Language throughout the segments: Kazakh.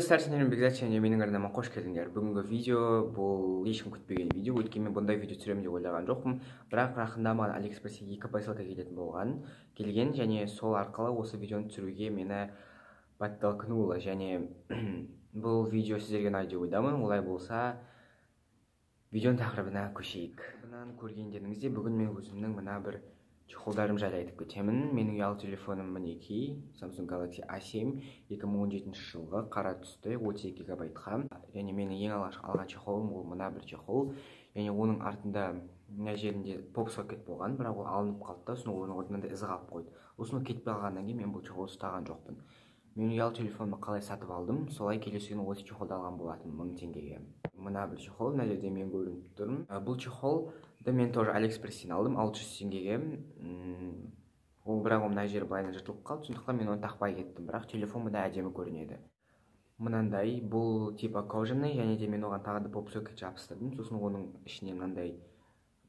достар, сендермен Бекзат және менің арнама қош келдіңдер. Бүгінгі видео бұл ешкім күтпеген видео. Өйткені мен бұндай видео түсіремін деп ойлаған жоқпын. Бірақ жақында маған Алиэкспресстен 2 посылка келген және сол арқылы осы видеоны түсіруге мені подтолкнуло. Және бұл видео сіздерге ұнайды деп ойдамын. Олай болса, видеоның тақырыбына көшейік. Бұнан көргендеріңізде бүгін мен өзімнің мына бір чехолдарым жайлы айтып кетемін. Менің ұялы телефоным мінекей Samsung Galaxy A7 2017 жылғы қара түсті 32 гигабайтқа. Және менің ең алғаш алған чехолым ол мына бір чехол. Және оның артында мына жерінде поп-сокет болған, бірақ ол алынып қалды, сосын оның орнында із қалып қойды. Осыны кетпей қалғаннан кейін мен бұл чехолды ұстаған жоқпын. Мен ұялы телефонымды қалай сатып алдым, солай келесі күні осы чехолды алған болатын 1000 теңгеге. Мына бір чехол, мына жерде мен көрініп тұрмын. Бұл чехолды мен тоже Алиэкспресстен алдым 600 теңгеге. Ол бірақ мына жері былайынан жыртылып қалды, сондықтан мен оны тақпай кеттім, бірақ телефон мына әдемі көрінеді. Мынандай, бұл типа кожаный, және де мен оған тағы да поп-сокет жабыстырдым, сосын оның ішіне мынандай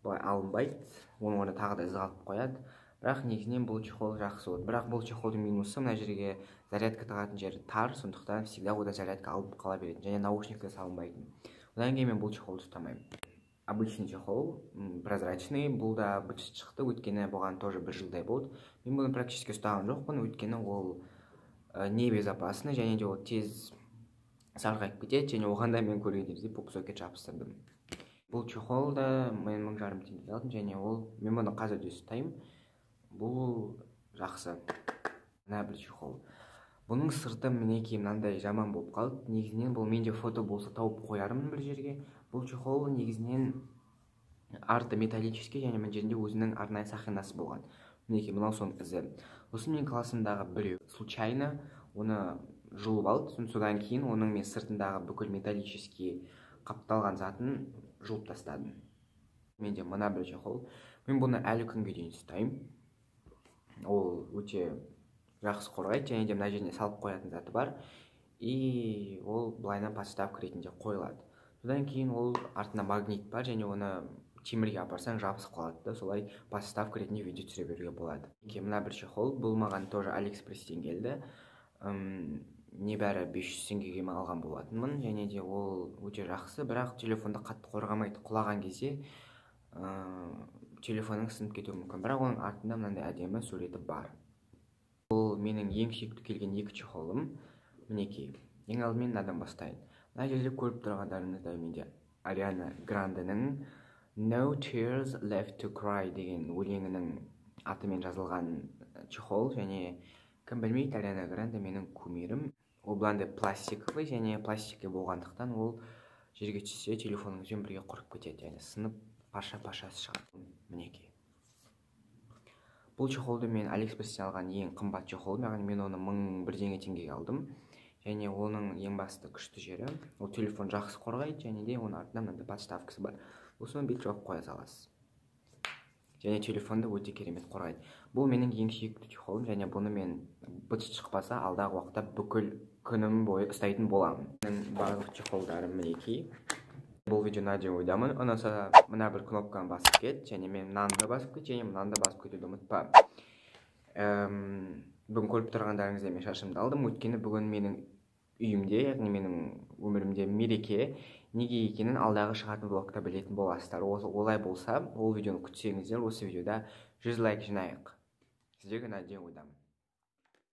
былай алынбайды, оның орнына тағы да із қалып қояды. Бірақ негізінен бұл чехол жақсы болды. Бірақ бұл чехолдың минусы мына жерге зарядка тағатын жері тар, сондықтан всегда одан зарядка алып қала беретін, және наушниктер салынбайтын. Одан кейін мен бұл чехолды ұстамаймын. Обычный чехол, прозрачный, бұл да быт шықты, өткені бұған тоже 1 жылдай болды. Мен бұны практически ұстаған жоқпын, өткені ол не безопасный, және де ол тез сарғайып кетеді, және оған да мен көргендерде поп-сокет жабыстырдым. Бұл чехол да мен 1500 теңгеге алдым, және мен бұны қазір де ұстаймын. Бұл жақсы. Мына бір чехол. Бұның сырты мінекей мынандай жаман болып қалды. Негізінен бұл менде фото болса тауып қоярмын бір жерге. Бұл чехол негізінен арты металлический, және мына жерінде өзінің арнайы сақинасы болған. Мінекей мынау соның ізі. Осы менің классымдағы біреу случайно оны жұлып алды. Содан кейін оның мен сыртындағы бүкіл металлический қапталған затын жұлып тастадым. Менде мына бір чехол. Мен бұны әлі күнге дейін ұстаймын. Ол өте жақсы қорғайды, және де мына жеріне салып қоятын заты бар. И ол былайынан подставка ретінде қойылады. Содан кейін ол артында магнит бар, және оны темірге апарсаң жабысып қалады. Солай подставка ретінде видео түсіре беруге болады. Мына бір чехол, бұл маған тоже Алиэкспресстен келді. Небәрі 500 теңгеге алған болатынмын, және де ол өте жақсы, бірақ телефонды қатты қорғамайды. Құлаған кезде телефонның сынып кетуі мүмкін, бірақ оның артында мынандай әдемі суреті бар. Бұл менің ең сүйікті келген 2 чехолым. Мінекей, ең алдымен мынадан бастайын. Мына жерде көріп тұрғандарыңыздай менде Ариана Гранденің No Tears Left to Cry деген өлеңінің атымен жазылған чехол, және кім білмейді, Ариана Гранде менің кумирім. Ол бұландай пластиковый, және пластикке болғандықтан ол жерге түссе телефоныңызбен бірге құрып кетеді, және сынып паша-пашасы шығады. Мінекей. Бұл чехолды мен Алиэкспресстен алған ең қымбат чехол, яғни мен оны 1001 теңгеге алдым. Және оның ең басты күшті жері, ол телефон жақсы қорғайды, және де оның артында мынандай подставкасы бар. Осыны бет жауып қоя саласыз. Және телефонды өте керемет қорғайды. Бұл менің ең сүйікті чехолым, және бұны мен быт шықпаса алдағы уақытта бүкіл күнім бойы ұстайтын боламын. Менің барлық чехолдарым мінекей. Бұл видео ұнайды деп ойдамын. Ұнаса мына бір кнопканы басып кет, және мен мынаны да басып кет, және мынаны да басып кетуді ұмытпа. Бүгін көріп тұрғандарыңызда мен шашымды алдым, өйткені бүгін менің үйімде, яғни менің өмірімде мереке. Неге екенін алдағы шығатын блогта білетін боласыздар. Олай болса, ол видеоны күтсеңіздер, осы видеода 100 лайк жинайық. Сіздерге ұнайды деп ойдамын.